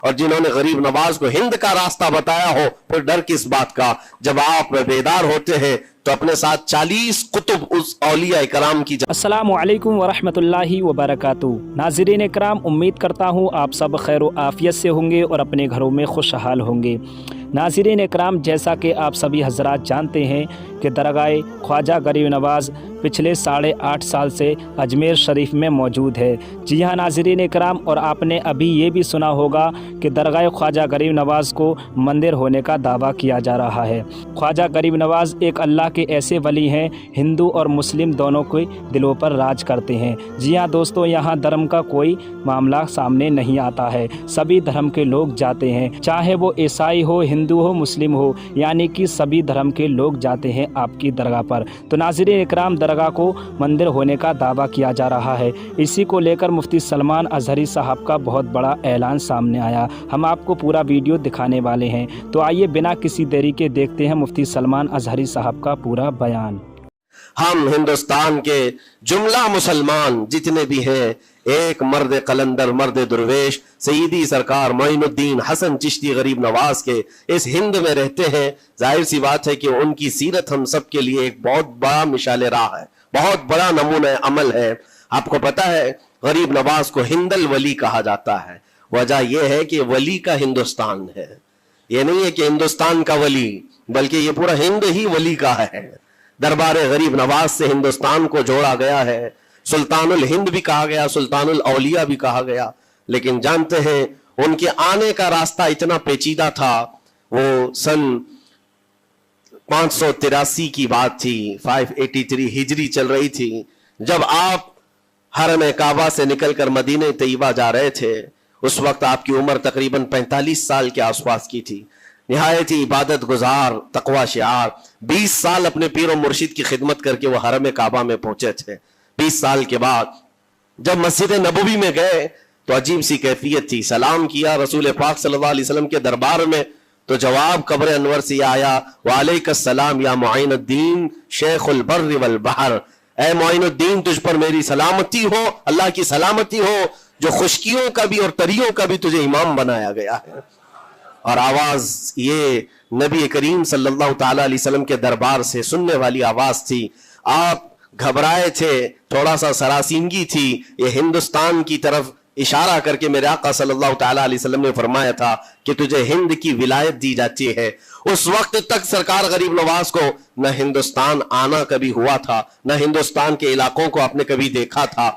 اور جنہوں نے غریب نواز کو ہند کا راستہ بتایا ہو پھر ڈر کس بات کا؟ جب آپ بیدار ہوتے ہیں تو اپنے ساتھ 40 کتب اس اولیاء کرام کی السلام علیکم ورحمۃ اللہ وبرکاتہ۔ ناظرین اکرام، امید کرتا ہوں آپ سب خیر و عافیت سے ہوں گے اور اپنے گھروں میں خوشحال ہوں گے۔ ناظرین اکرام، جیسا کہ آپ سبھی حضرات جانتے ہیں کہ درگاہ خواجہ غریب نواز پچھلے 8.5 سال سے اجمیر شریف میں موجود ہے۔ جی ہاں ناظرین اکرام، اور آپ نے ابھی یہ بھی سنا ہوگا کہ درگاہ خواجہ غریب نواز کو مندر ہونے کا دعویٰ کیا جا رہا ہے۔ خواجہ غریب نواز ایک اللہ کے ایسے ولی ہیں، ہندو اور مسلم دونوں کے دلوں پر راج کرتے ہیں۔ جی ہاں دوستو، یہاں دھرم کا کوئی معاملہ سامنے نہیں آتا ہے، سبھی دھرم کے لوگ جاتے ہیں، چاہے وہ عیسائی ہو، ہندو ہو، مسلم ہو، یعنی کہ سبھی دھرم کے لوگ جاتے ہیں آپ کی درگاہ پر۔ تو ناظرین اکرام، درگاہ کو مندر ہونے کا دعویٰ کیا جا رہا ہے۔ اسی کو لے کر مفتی سلمان اظہری صاحب کا بہت بڑا اعلان سامنے آیا۔ ہم آپ کو پورا ویڈیو دکھانے والے ہیں، تو آئیے بنا کسی دیری کے دیکھتے ہیں مفتی سلمان اظہری صاحب کا پورا بیان۔ ہم ہندوستان کے جملہ مسلمان جتنے بھی ہیں، ایک مرد قلندر، مرد درویش سیدی سرکار معین الدین حسن چشتی غریب نواز کے اس ہند میں رہتے ہیں۔ ظاہر سی بات ہے کہ ان کی سیرت ہم سب کے لیے ایک بہت بڑا مشعل راہ ہے، بہت بڑا نمونہ عمل ہے۔ آپ کو پتا ہے غریب نواز کو ہند الولی کہا جاتا ہے۔ وجہ یہ ہے کہ ولی کا ہندوستان ہے، یہ نہیں ہے کہ ہندوستان کا ولی، بلکہ یہ پورا ہند ہی ولی کا ہے۔ دربار غریب نواز سے ہندوستان کو جوڑا گیا ہے، سلطان الہند بھی کہا گیا، سلطان الاولیاء بھی کہا گیا۔ لیکن جانتے ہیں ان کے آنے کا راستہ اتنا پیچیدہ تھا۔ وہ سن 583 کی بات تھی، 583 ہجری چل رہی تھی، جب آپ حرم کعبہ سے نکل کر مدینہ طیبہ جا رہے تھے۔ اس وقت آپ کی عمر تقریباً 45 سال کے آس پاس کی تھی۔ نہایت ہی عبادت گزار، تقوی شعار، 20 سال اپنے پیر و مرشد کی خدمت کر کے وہ حرم کعبہ میں پہنچے تھے۔ 20 سال کے بعد جب مسجد نبوی میں گئے تو عجیب سی کیفیت تھی۔ سلام کیا رسول پاک صلی اللہ علیہ وسلم کے دربار میں، تو جواب قبر انور سے آیا، وعلیک السلام یا معین الدین شیخ البر والبحر۔ اے معین الدین، تجھ پر میری سلامتی ہو، اللہ کی سلامتی ہو، جو خشکیوں کا بھی اور تریوں کا بھی تجھے امام بنایا گیا ہے۔ اور آواز یہ نبی کریم صلی اللہ تعالی علیہ وسلم کے دربار سے سننے والی آواز تھی۔ آپ گھبرائے تھے، تھوڑا سا سراسیمگی تھی۔ یہ ہندوستان کی طرف اشارہ کر کے میرے آقا صلی اللہ تعالی علیہ وسلم نے فرمایا تھا کہ تجھے ہند کی ولایت دی جاتی ہے۔ اس وقت تک سرکار غریب نواز کو نہ ہندوستان آنا کبھی ہوا تھا، نہ ہندوستان کے علاقوں کو آپ نے کبھی دیکھا تھا،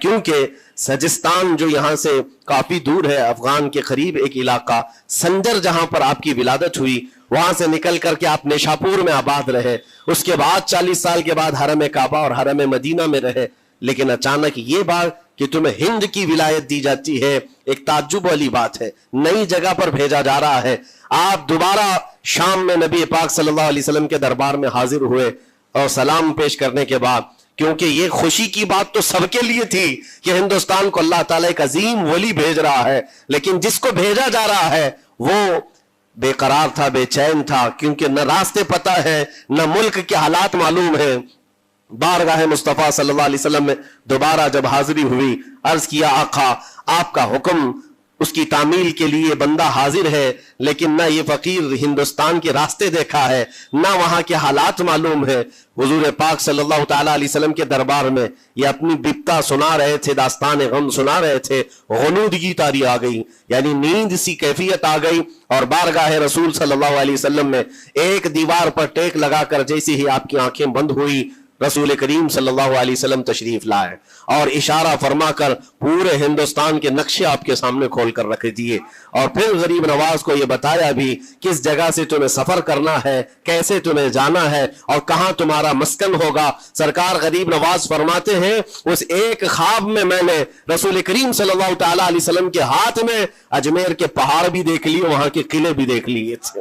کیونکہ سجستان جو یہاں سے کافی دور ہے، افغان کے قریب ایک علاقہ سنجر، جہاں پر آپ کی ولادت ہوئی، وہاں سے نکل کر کے آپ نیشاپور میں آباد رہے۔ اس کے بعد 40 سال کے بعد حرم کعبہ اور حرم مدینہ میں رہے۔ لیکن اچانک یہ بات کہ تمہیں ہند کی ولایت دی جاتی ہے، ایک تعجب والی بات ہے، نئی جگہ پر بھیجا جا رہا ہے۔ آپ دوبارہ شام میں نبی پاک صلی اللہ علیہ وسلم کے دربار میں حاضر ہوئے، اور سلام پیش کرنے کے بعد، کیونکہ یہ خوشی کی بات تو سب کے لیے تھی کہ ہندوستان کو اللہ تعالیٰ ایک عظیم ولی بھیج رہا ہے، لیکن جس کو بھیجا جا رہا ہے وہ بے قرار تھا، بے چین تھا، کیونکہ نہ راستے پتہ ہے، نہ ملک کے حالات معلوم ہیں۔ بارگاہ مصطفیٰ صلی اللہ علیہ وسلم میں دوبارہ جب حاضری ہوئی، عرض کیا آقا آپ کا حکم، اس کی تعمیل کے لیے بندہ حاضر ہے، لیکن نہ یہ فقیر ہندوستان کے راستے دیکھا ہے، نہ وہاں کے حالات معلوم ہے۔ حضور پاک صلی اللہ تعالیٰ علیہ وسلم کے دربار میں یہ اپنی بپتا سنا رہے تھے، داستان غم سنا رہے تھے، غنودگی طاری آ گئی، یعنی نیند سی کیفیت آ گئی، اور بارگاہ رسول صلی اللہ علیہ وسلم میں ایک دیوار پر ٹیک لگا کر جیسے ہی آپ کی آنکھیں بند ہوئی، رسول کریم صلی اللہ علیہ وسلم تشریف لائے اور اشارہ فرما کر پورے ہندوستان کے نقشے آپ کے سامنے کھول کر رکھ دیے، اور پھر غریب نواز کو یہ بتایا بھی کس جگہ سے تمہیں سفر کرنا ہے، کیسے تمہیں جانا ہے، اور کہاں تمہارا مسکن ہوگا۔ سرکار غریب نواز فرماتے ہیں اس ایک خواب میں میں نے رسول کریم صلی اللہ تعالی علیہ وسلم کے ہاتھ میں اجمیر کے پہاڑ بھی دیکھ لیے، وہاں کے قلعے بھی دیکھ لیے تھے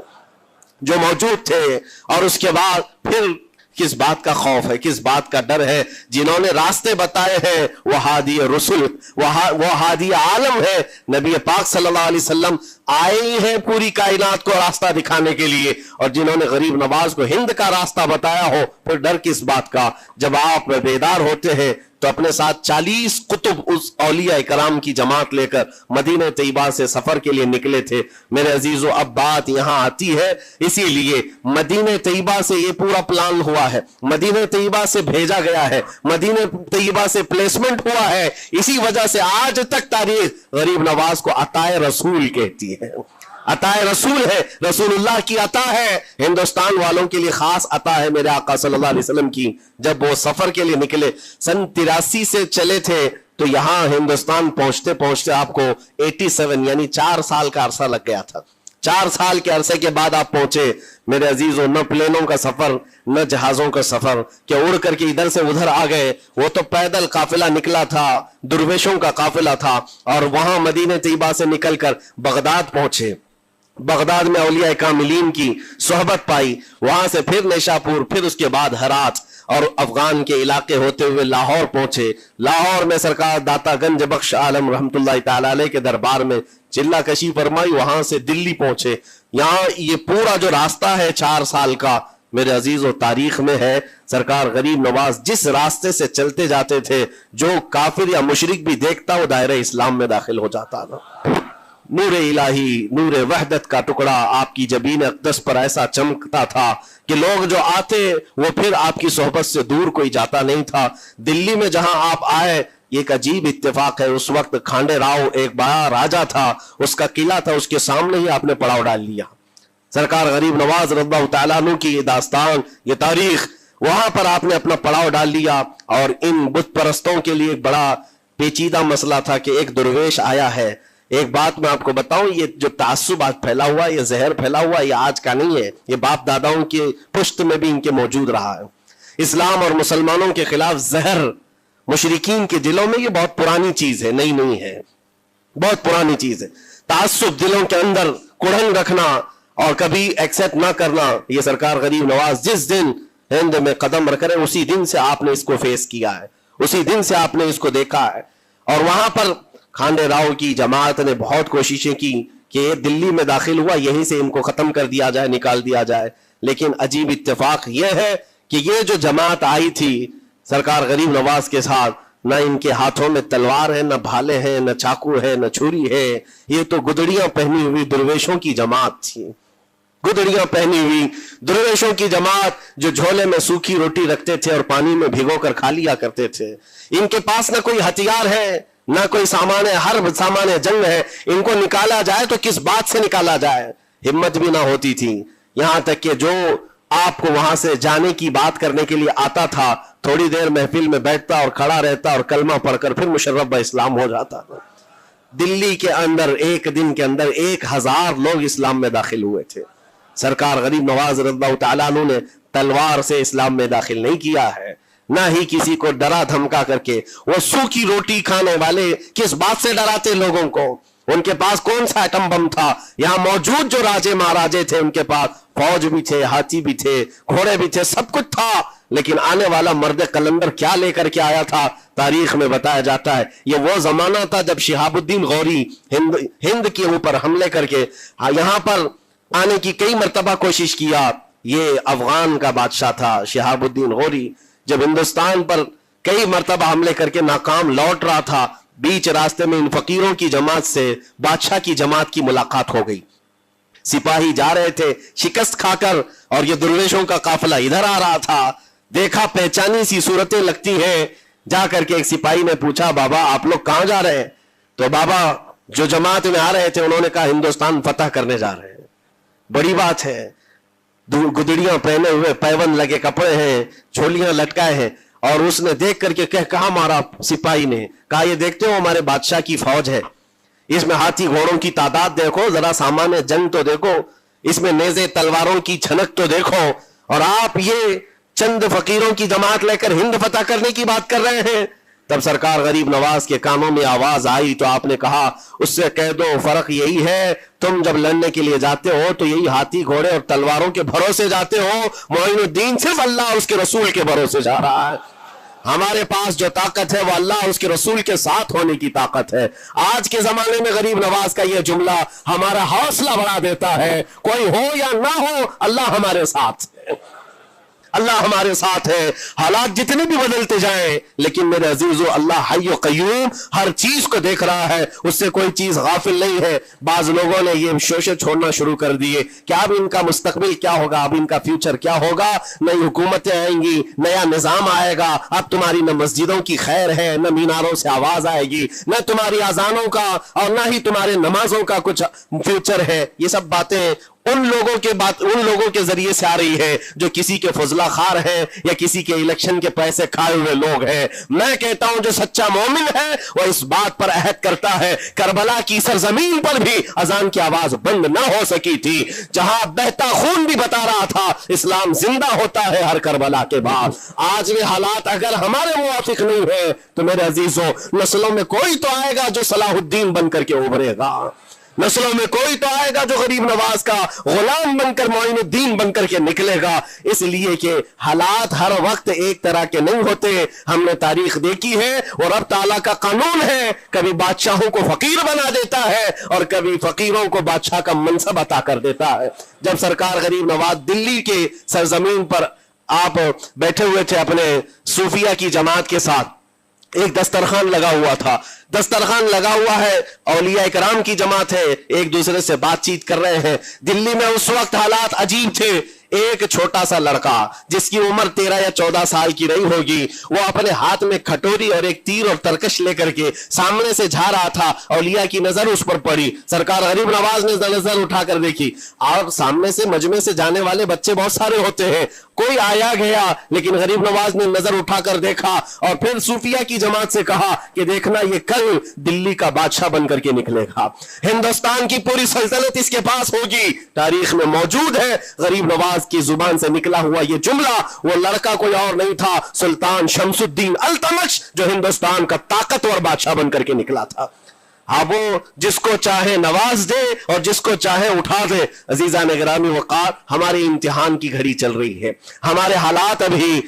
جو موجود تھے۔ اور اس کے بعد پھر کس بات کا خوف ہے، کس بات کا ڈر ہے؟ جنہوں نے راستے بتائے ہیں وہ ہادی رسول، وہ ہادی عالم ہے۔ نبی پاک صلی اللہ علیہ وسلم آئے ہی ہیں پوری کائنات کو راستہ دکھانے کے لیے، اور جنہوں نے غریب نواز کو ہند کا راستہ بتایا ہو پھر ڈر کس بات کا؟ جب آپ بیدار ہوتے ہیں تو اپنے ساتھ 40 قطب اس اولیاء کرام کی جماعت لے کر مدینہ طیبہ سے سفر کے لیے نکلے تھے. میرے عزیزو اب بات یہاں آتی ہے, اسی لیے مدینہ طیبہ سے یہ پورا پلان ہوا ہے, مدینہ طیبہ سے بھیجا گیا ہے, مدینہ طیبہ سے پلیسمنٹ ہوا ہے. اسی وجہ سے آج تک تاریخ غریب نواز کو عطائے رسول کہتی ہے. عطائے رسول ہے, رسول اللہ کی عطا ہے, ہندوستان والوں کے لیے خاص عطا ہے میرے آقا صلی اللہ علیہ وسلم کی. جب وہ سفر کے لیے نکلے سن 83 سے چلے تھے تو یہاں ہندوستان پہنچتے پہنچتے آپ کو 87 یعنی 4 سال کا عرصہ لگ گیا تھا. 4 سال کے عرصے کے بعد آپ پہنچے میرے عزیزوں. نہ پلینوں کا سفر نہ جہازوں کا سفر کہ اڑ کر کے ادھر سے ادھر آ گئے, وہ تو پیدل قافلہ نکلا تھا, درویشوں کا قافلہ تھا, اور وہاں مدینہ طیبہ سے نکل کر بغداد پہنچے. بغداد میں اولیاء کاملین کی صحبت پائی, وہاں سے پھر نیشاپور, پھر اس کے بعد ہرات اور افغان کے علاقے ہوتے ہوئے لاہور پہنچے. لاہور میں سرکار داتا گنج بخش عالم رحمت اللہ تعالی علیہ کے دربار میں چلہ کشی فرمائی, وہاں سے دلی پہنچے. یہاں یہ پورا جو راستہ ہے 4 سال کا میرے عزیز و تاریخ میں ہے. سرکار غریب نواز جس راستے سے چلتے جاتے تھے جو کافر یا مشرک بھی دیکھتا وہ دائرہ اسلام میں داخل ہو جاتا نا. نور الہی, نور وحدت کا ٹکڑا آپ کی جبین اقدس پر ایسا چمکتا تھا کہ لوگ جو آتے وہ پھر آپ کی صحبت سے دور کوئی جاتا نہیں تھا. دلی میں جہاں آپ آئے یہ ایک عجیب اتفاق ہے, اس وقت کھانڈے راؤ ایک بڑا راجا تھا, اس کا قلعہ تھا, اس کے سامنے ہی آپ نے پڑاؤ ڈال لیا. سرکار غریب نواز رضی اللہ تعالیٰ عنہ کی یہ داستان, یہ تاریخ, وہاں پر آپ نے اپنا پڑاؤ ڈال لیا. اور ان بت پرستوں کے لیے ایک بڑا پیچیدہ مسئلہ تھا کہ ایک درویش آیا ہے. ایک بات میں آپ کو بتاؤں, یہ جو تعصب آج پھیلا ہوا, یہ زہر پھیلا ہوا, یہ آج کا نہیں ہے, یہ باپ داداؤں کے پشت میں بھی ان کے موجود رہا ہے. اسلام اور مسلمانوں کے خلاف زہر مشرکین کے دلوں میں یہ بہت پرانی چیز ہے, نئی نہیں ہے, بہت پرانی چیز ہے. تعصب دلوں کے اندر کڑھن رکھنا اور کبھی ایکسپٹ نہ کرنا, یہ سرکار غریب نواز جس دن ہند میں قدم رکھ رہے اسی دن سے آپ نے اس کو فیس کیا ہے, اسی دن سے آپ نے اس کو دیکھا ہے. اور وہاں پر کھانڈے راؤ کی جماعت نے بہت کوششیں کی کہ یہ دلی میں داخل ہوا, یہیں سے ان کو ختم کر دیا جائے, نکال دیا جائے. لیکن عجیب اتفاق یہ ہے کہ یہ جو جماعت آئی تھی سرکار غریب نواز کے ساتھ, نہ ان کے ہاتھوں میں تلوار ہے, نہ بھالے ہیں, نہ چاقو ہے, نہ چھری ہے, یہ تو گدڑیاں پہنی ہوئی درویشوں کی جماعت تھی. گدڑیاں پہنی ہوئی درویشوں کی جماعت جو جھولے میں سوکھی روٹی رکھتے تھے اور پانی میں بھگو کر کھا لیا کرتے تھے. ان کے پاس نہ کوئی ہتھیار ہے, نہ کوئی سامان ہے, ہر سامان جنگ ہے. ان کو نکالا جائے تو کس بات سے نکالا جائے, ہمت بھی نہ ہوتی تھی. یہاں تک کہ جو آپ کو وہاں سے جانے کی بات کرنے کے لیے آتا تھا تھوڑی دیر محفل میں بیٹھتا اور کھڑا رہتا اور کلمہ پڑھ کر پھر مشرف اسلام ہو جاتا. دلی کے اندر ایک دن کے اندر 1000 لوگ اسلام میں داخل ہوئے تھے. سرکار غریب نواز رضی اللہ تعالیٰ عنہ نے تلوار سے اسلام میں داخل نہیں کیا ہے, نہ ہی کسی کو ڈرا دھمکا کر کے. وہ سوکھی روٹی کھانے والے کس بات سے ڈراتے لوگوں کو, ان کے پاس کون سا ایٹم بم تھا؟ یہاں موجود جو راجے مہاراجے تھے ان کے پاس فوج بھی تھے, ہاتھی بھی تھے, گھوڑے بھی تھے, سب کچھ تھا. لیکن آنے والا مرد قلندر کیا لے کر کے آیا تھا تاریخ میں بتایا جاتا ہے. یہ وہ زمانہ تھا جب شہاب الدین غوری ہند کے اوپر حملے کر کے یہاں پر آنے کی کئی مرتبہ کوشش کیا. یہ افغان کا بادشاہ تھا شہاب الدین غوری, جب ہندوستان پر کئی مرتبہ حملے کر کے ناکام لوٹ رہا تھا, بیچ راستے میں ان فقیروں کی جماعت سے بادشاہ کی جماعت کی ملاقات ہو گئی. سپاہی جا رہے تھے شکست کھا کر اور یہ درویشوں کا قافلہ ادھر آ رہا تھا. دیکھا پہچانی سی صورتیں لگتی ہیں, جا کر کے ایک سپاہی نے پوچھا بابا آپ لوگ کہاں جا رہے ہیں؟ تو بابا جو جماعت میں آ رہے تھے انہوں نے کہا ہندوستان فتح کرنے جا رہے ہیں. بڑی بات ہے, گدڑیاں پہنے ہوئے, پیون لگے کپڑے ہیں, جھولیاں لٹکائے ہیں. اور اس نے دیکھ کر کے کہا مارا سپاہی نے, کہا یہ دیکھتے ہو ہمارے بادشاہ کی فوج ہے, اس میں ہاتھی گھوڑوں کی تعداد دیکھو, ذرا سامان جنگ تو دیکھو, اس میں نیزے تلواروں کی چھنک تو دیکھو, اور آپ یہ چند فقیروں کی جماعت لے کر ہند فتح کرنے کی بات کر رہے ہیں. تب سرکار غریب نواز کے کانوں میں آواز آئی تو آپ نے کہا اس سے کہہ دو فرق یہی ہے, تم جب لڑنے کے لیے جاتے ہو تو یہی ہاتھی گھوڑے اور تلواروں کے بھروسے جاتے ہو, معین الدین صرف اللہ اور اس کے رسول کے بھروسے جا رہا ہے. ہمارے پاس جو طاقت ہے وہ اللہ اور اس کے رسول کے ساتھ ہونے کی طاقت ہے. آج کے زمانے میں غریب نواز کا یہ جملہ ہمارا حوصلہ بڑھا دیتا ہے, کوئی ہو یا نہ ہو اللہ ہمارے ساتھ ہے. اللہ ہمارے ساتھ ہے. حالات جتنے بھی بدلتے جائیں لیکن میرے عزیزو اللہ حی و قیوم ہر چیز کو دیکھ رہا ہے, اس سے کوئی چیز غافل نہیں ہے. بعض لوگوں نے یہ شوشے چھوڑنا شروع کر دیے کہ اب ان کا مستقبل کیا ہوگا, اب ان کا فیوچر کیا ہوگا, نئی حکومتیں آئیں گی, نیا نظام آئے گا, اب تمہاری نہ مسجدوں کی خیر ہے, نہ میناروں سے آواز آئے گی, نہ تمہاری اذانوں کا اور نہ ہی تمہارے نمازوں کا کچھ فیوچر ہے. یہ سب باتیں ان لوگوں کے ذریعے سے آ رہی ہے جو کسی کے فضلہ خار ہیں یا کسی کے الیکشن کے پیسے کھائے ہوئے لوگ ہیں. میں کہتا ہوں جو سچا مومن ہے وہ اس بات پر عہد کرتا ہے کربلا کی سرزمین پر بھی اذان کی آواز بند نہ ہو سکی تھی, جہاں بہتا خون بھی بتا رہا تھا اسلام زندہ ہوتا ہے ہر کربلا کے بعد. آج بھی حالات اگر ہمارے موافق نہیں ہے تو میرے عزیزوں نسلوں میں کوئی تو آئے گا جو صلاح الدین بن کر کے ابھرے گا, نسلوں میں کوئی تو آئے گا جو غریب نواز کا غلام بن کر معین الدین بن کر کے نکلے گا. اس لیے کہ حالات ہر وقت ایک طرح کے نہیں ہوتے. ہم نے تاریخ دیکھی ہے اور رب تعالیٰ کا قانون ہے, کبھی بادشاہوں کو فقیر بنا دیتا ہے اور کبھی فقیروں کو بادشاہ کا منصب عطا کر دیتا ہے. جب سرکار غریب نواز دلی کے سرزمین پر آپ بیٹھے ہوئے تھے اپنے صوفیہ کی جماعت کے ساتھ, ایک دسترخوان لگا ہوا تھا, دسترخوان لگا ہوا ہے, اولیاء کرام کی جماعت ہے, ایک دوسرے سے بات چیت کر رہے ہیں. دلی میں اس وقت حالات عجیب تھے. ایک چھوٹا سا لڑکا جس کی عمر 13 یا 14 سال کی رہی ہوگی, وہ اپنے ہاتھ میں کھٹوری اور ایک تیر اور ترکش لے کر کے سامنے سے جا رہا تھا. اولیاء کی نظر اس پر پڑی, سرکار غریب نواز نے نظر اٹھا کر دیکھی. اور سامنے سے مجمع سے جانے والے بچے بہت سارے ہوتے ہیں, کوئی آیا گیا, لیکن غریب نواز نے نظر اٹھا کر دیکھا اور پھر صوفیہ کی جماعت سے کہا کہ دیکھنا یہ کل دلی کا بادشاہ بن کر کے نکلے گا, ہندوستان کی پوری سلطنت اس کے پاس ہوگی. تاریخ میں موجود ہے غریب نواز کی زبان سے نکلا ہوا یہ جملہ. وہ لڑکا کوئی اور نہیں تھا, سلطان شمس الدین التمش, جو ہندوستان کا طاقتور بادشاہ بن کر کے نکلا تھا. اب وہ جس کو چاہے نواز دے اور جس کو چاہے اٹھا دے. عزیزان گرامی وقار, ہمارے امتحان کی گھڑی چل رہی ہے. ہمارے حالات ابھی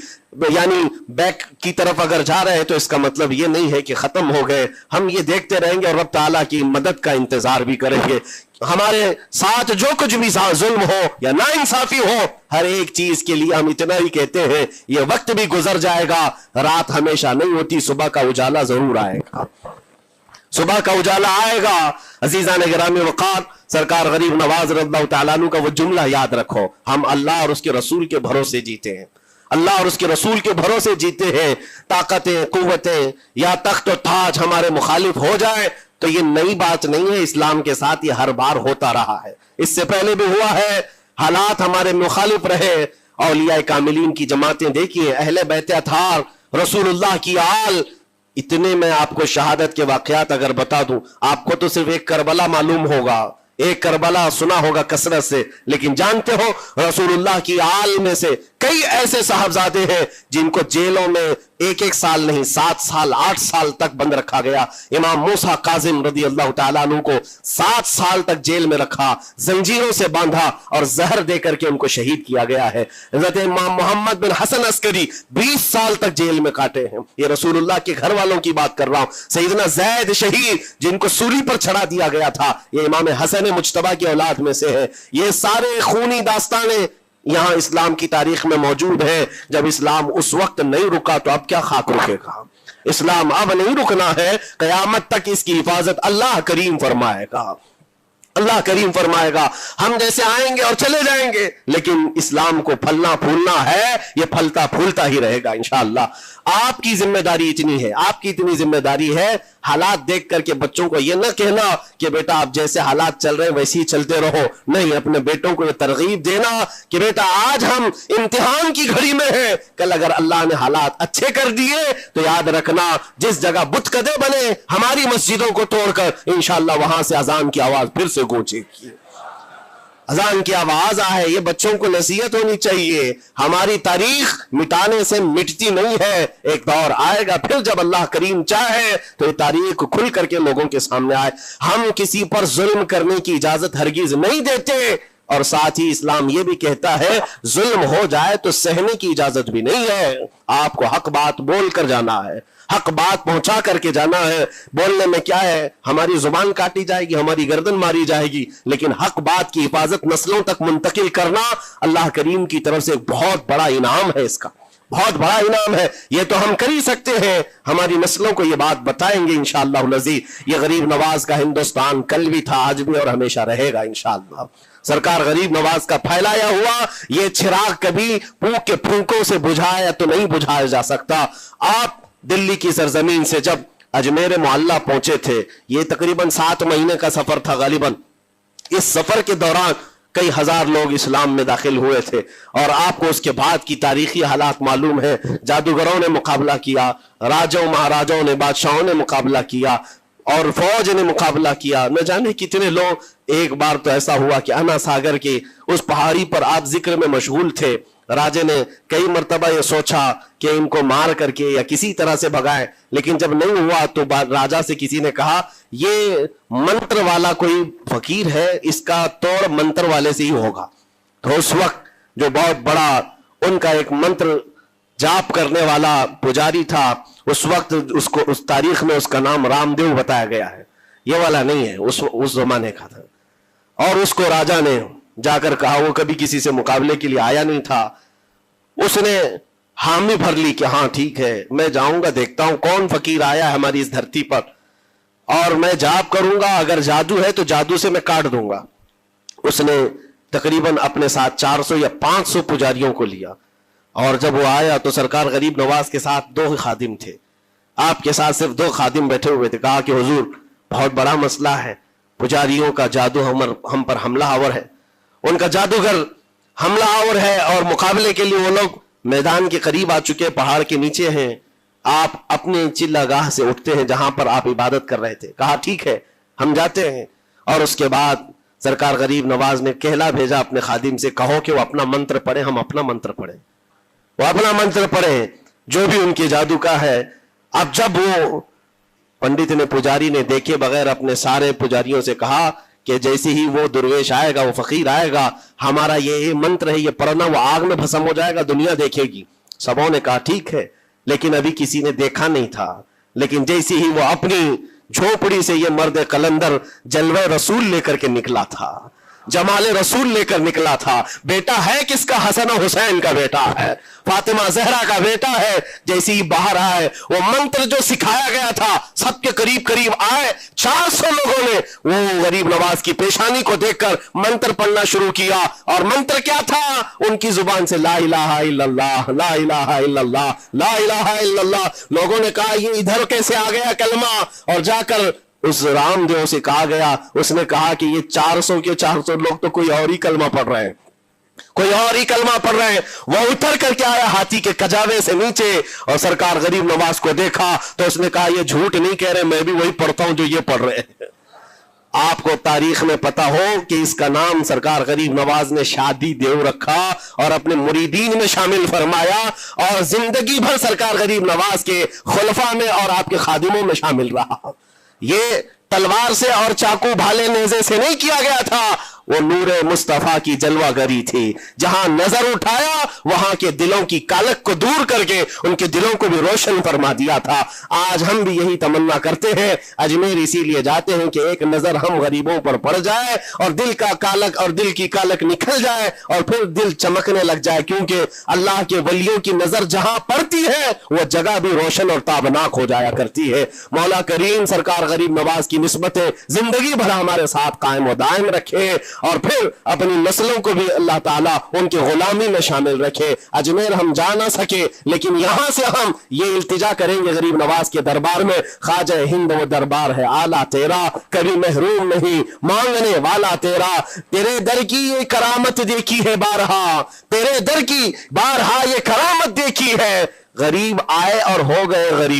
یعنی بیک کی طرف اگر جا رہے ہیں تو اس کا مطلب یہ نہیں ہے کہ ختم ہو گئے. ہم یہ دیکھتے رہیں گے اور رب تعالیٰ کی مدد کا انتظار بھی کریں گے. ہمارے ساتھ جو کچھ بھی ظلم ہو یا ناانصافی ہو, ہر ایک چیز کے لیے ہم اتنا ہی کہتے ہیں یہ وقت بھی گزر جائے گا, رات ہمیشہ نہیں ہوتی, صبح کا اجالا ضرور آئے گا, صبح کا اجالا آئے گا. عزیزان گرامی وقار, سرکار غریب نواز رضی اللہ تعالیٰ عنہ کا وہ جملہ یاد رکھو, ہم اللہ اور اس کے رسول کے بھروسے جیتے ہیں, اللہ اور اس کے رسول کے بھروسے جیتے ہیں. طاقتیں, قوتیں یا تخت و تاج ہمارے مخالف ہو جائے تو یہ نئی بات نہیں ہے, اسلام کے ساتھ یہ ہر بار ہوتا رہا ہے, اس سے پہلے بھی ہوا ہے. حالات ہمارے مخالف رہے. اولیاء کاملین کی جماعتیں دیکھیے, اہل بیت اطہار, رسول اللہ کی آل, اتنے میں آپ کو شہادت کے واقعات اگر بتا دوں, آپ کو تو صرف ایک کربلا معلوم ہوگا, ایک کربلا سنا ہوگا کثرت سے, لیکن جانتے ہو رسول اللہ کی آل میں سے کئی ایسے صاحبزادے ہیں جن کو جیلوں میں 1 سال نہیں 7 سال 8 سال تک بند رکھا گیا. امام موسیٰ کاظم رضی اللہ تعالیٰ عنہ کو 7 سال تک جیل میں رکھا, زنجیروں سے باندھا اور زہر دے کر کے ان کو شہید کیا گیا ہے. حضرت امام محمد بن حسن عسکری 20 سال تک جیل میں کاٹے ہیں. یہ رسول اللہ کے گھر والوں کی بات کر رہا ہوں. سیدنا زید شہید جن کو سولی پر چڑھا دیا گیا تھا, یہ امام حسن مجتبیٰ کی اولاد میں سے ہے. یہ سارے خونی داستانیں یہاں اسلام کی تاریخ میں موجود ہے. جب اسلام اس وقت نہیں رکا تو اب کیا خاک رکے گا؟ اسلام اب نہیں رکنا ہے, قیامت تک اس کی حفاظت اللہ کریم فرمائے گا, اللہ کریم فرمائے گا. ہم جیسے آئیں گے اور چلے جائیں گے, لیکن اسلام کو پھلنا پھولنا ہے, یہ پھلتا پھولتا ہی رہے گا انشاءاللہ. آپ کی ذمہ داری اتنی ہے, آپ کی اتنی ذمہ داری ہے, حالات دیکھ کر کے بچوں کو یہ نہ کہنا کہ بیٹا آپ جیسے حالات چل رہے ہیں ویسے ہی چلتے رہو. نہیں, اپنے بیٹوں کو یہ ترغیب دینا کہ بیٹا آج ہم امتحان کی گھڑی میں ہیں, کل اگر اللہ نے حالات اچھے کر دیے تو یاد رکھنا جس جگہ بت کدے بنے ہماری مسجدوں کو توڑ کر انشاءاللہ وہاں سے اذان کی آواز پھر سے گونجے گی. اذان کی آواز ہے, یہ بچوں کو نصیحت ہونی چاہیے. ہماری تاریخ مٹانے سے مٹتی نہیں ہے, ایک دور آئے گا پھر جب اللہ کریم چاہے تو یہ تاریخ کھل کر کے لوگوں کے سامنے آئے. ہم کسی پر ظلم کرنے کی اجازت ہرگز نہیں دیتے, اور ساتھ ہی اسلام یہ بھی کہتا ہے ظلم ہو جائے تو سہنے کی اجازت بھی نہیں ہے. آپ کو حق بات بول کر جانا ہے, حق بات پہنچا کر کے جانا ہے. بولنے میں کیا ہے, ہماری زبان کاٹی جائے گی, ہماری گردن ماری جائے گی, لیکن حق بات کی حفاظت نسلوں تک منتقل کرنا اللہ کریم کی طرف سے ایک بہت بڑا انعام ہے. اس کا بہت بڑا انعام ہے. یہ تو ہم کر ہی سکتے ہیں, ہماری نسلوں کو یہ بات بتائیں گے انشاءاللہ العزیز. یہ غریب نواز کا ہندوستان کل بھی تھا, آج بھی اور ہمیشہ رہے گا انشاءاللہ. سرکار غریب نواز کا پھیلایا ہوا یہ چراغ کبھی پھونک کے پھونکوں سے بجھایا تو نہیں بجھایا جا سکتا. آپ دلی کی سرزمین سے جب اجمیر معلیٰ پہنچے تھے, یہ تقریباً 7 مہینے کا سفر تھا غالباً. اس سفر کے دوران کئی ہزار لوگ اسلام میں داخل ہوئے تھے, اور آپ کو اس کے بعد کی تاریخی حالات معلوم ہے. جادوگروں نے مقابلہ کیا, راجوں مہاراجوں نے, بادشاہوں نے مقابلہ کیا, اور فوج نے مقابلہ کیا, نہ جانے کتنے لوگ. ایک بار تو ایسا ہوا کہ انا ساگر کی اس پہاڑی پر آپ ذکر میں مشغول تھے, راجے نے کئی مرتبہ یہ سوچا کہ ان کو مار کر کے یا کسی طرح سے بھگائے, لیکن جب نہیں ہوا تو راجا سے کسی نے کہا یہ منتر والا کوئی فقیر ہے, اس کا توڑ منتر والے سے ہی ہوگا. تو اس وقت جو بہت بڑا ان کا ایک منتر جاپ کرنے والا پجاری تھا, اس وقت اس تاریخ میں اس کا نام رام دیو بتایا گیا ہے, یہ والا نہیں ہے, اس زمانے کا تھا. اور اس کو راجا نے جا کر کہا, وہ کبھی کسی سے مقابلے کے لیے آیا نہیں تھا, اس نے حامی بھر لی کہ ہاں ٹھیک ہے, میں جاؤں گا, دیکھتا ہوں کون فقیر آیا ہے ہماری اس دھرتی پر, اور میں جاپ کروں گا, اگر جادو ہے تو جادو سے میں کاٹ دوں گا. اس نے تقریباً اپنے ساتھ 400 یا 500 پجاریوں کو لیا, اور جب وہ آیا تو سرکار غریب نواز کے ساتھ 2 خادم تھے, آپ کے ساتھ صرف 2 خادم بیٹھے ہوئے تھے. کہا کہ حضور بہت بڑا مسئلہ ہے, پجاریوں کا جادو ہم پر حملہ آور ہے, ان کا جادوگر حملہ آور ہے, اور مقابلے کے لیے وہ لوگ میدان کے قریب آ چکے, پہاڑ کے نیچے ہیں, آپ اپنے چلہ گاہ سے اٹھتے ہیں جہاں پر آپ عبادت کر رہے تھے. کہا ٹھیک ہے ہم جاتے ہیں. اور اس کے بعد سرکار غریب نواز نے کہلا بھیجا اپنے خادم سے, کہو کہ وہ اپنا منتر پڑھیں, ہم اپنا منتر پڑھیں. وہ اپنا منتر پڑھیں جو بھی ان کے جادو کا ہے. اب جب وہ پنڈت نے, پجاری نے دیکھے بغیر اپنے سارے پجاریوں سے کہا کہ جیسے ہی وہ درویش آئے گا, وہ فقیر آئے گا, ہمارا یہ منتر ہے, یہ پڑھنا, وہ آگ میں بھسم ہو جائے گا, دنیا دیکھے گی. سبوں نے کہا ٹھیک ہے, لیکن ابھی کسی نے دیکھا نہیں تھا. لیکن جیسے ہی وہ اپنی جھوپڑی سے یہ مرد قلندر جلوہ رسول لے کر کے نکلا تھا, جمال رسول لے کر نکلا تھا. بیٹا ہے کس کا؟ حسن و حسین کا بیٹا ہے, فاطمہ زہرا کا بیٹا ہے. جیسے ہی باہر آئے, وہ منتر جو سکھایا گیا تھا سب کے قریب قریب آئے. 400 لوگوں نے وہ غریب نواز کی پیشانی کو دیکھ کر منتر پڑھنا شروع کیا. اور منتر کیا تھا؟ ان کی زبان سے لا الہ الا اللہ, لا الہ الا اللہ, لا الہ الا اللہ. لوگوں نے کہا یہ ادھر کیسے آ گیا کلمہ؟ اور جا کر اس رام دیو سے کہا گیا, اس نے کہا کہ یہ 400 کے 400 لوگ تو کوئی اور ہی کلمہ پڑھ رہے ہیں, کوئی اور ہی کلمہ پڑھ رہے ہیں. وہ اتر کر کے آیا ہاتھی کے کجاوے سے نیچے, اور سرکار غریب نواز کو دیکھا تو اس نے کہا یہ جھوٹ نہیں کہہ رہے, میں بھی وہی پڑھتا ہوں جو یہ پڑھ رہے ہیں. آپ کو تاریخ میں پتا ہو کہ اس کا نام سرکار غریب نواز نے شادی دیو رکھا اور اپنے مریدین میں شامل فرمایا, اور زندگی بھر سرکار غریب نواز کے خلفاء میں اور آپ کے خادموں میں شامل رہا. یہ تلوار سے اور چاقو بھالے نیزے سے نہیں کیا گیا تھا, وہ نور مصطفیٰ کی جلوہ گری تھی. جہاں نظر اٹھایا وہاں کے دلوں کی کالک کو دور کر کے ان کے دلوں کو بھی روشن فرما دیا تھا. آج ہم بھی یہی تمنا کرتے ہیں, اجمیر اسی لیے جاتے ہیں کہ ایک نظر ہم غریبوں پر پڑ جائے اور دل کا کالک اور دل کی کالک نکل جائے اور پھر دل چمکنے لگ جائے, کیونکہ اللہ کے ولیوں کی نظر جہاں پڑتی ہے وہ جگہ بھی روشن اور تابناک ہو جایا کرتی ہے. مولا کریم سرکار غریب نواز کی نسبتیں زندگی بھر ہمارے ساتھ قائم و دائم رکھے, اور پھر اپنی نسلوں کو بھی اللہ تعالیٰ ان کے غلامی میں شامل رکھے. اجمیر ہم جا نہ سکے, لیکن یہاں سے ہم یہ التجا کریں گے غریب نواز کے دربار میں, خواجہ ہند وہ دربار ہے آلہ تیرا, کبھی محروم نہیں مانگنے والا تیرا. تیرے در کی یہ کرامت دیکھی ہے بارہا, تیرے در کی بارہا یہ کرامت دیکھی ہے. غریب آئے اور ہو گئے غریب.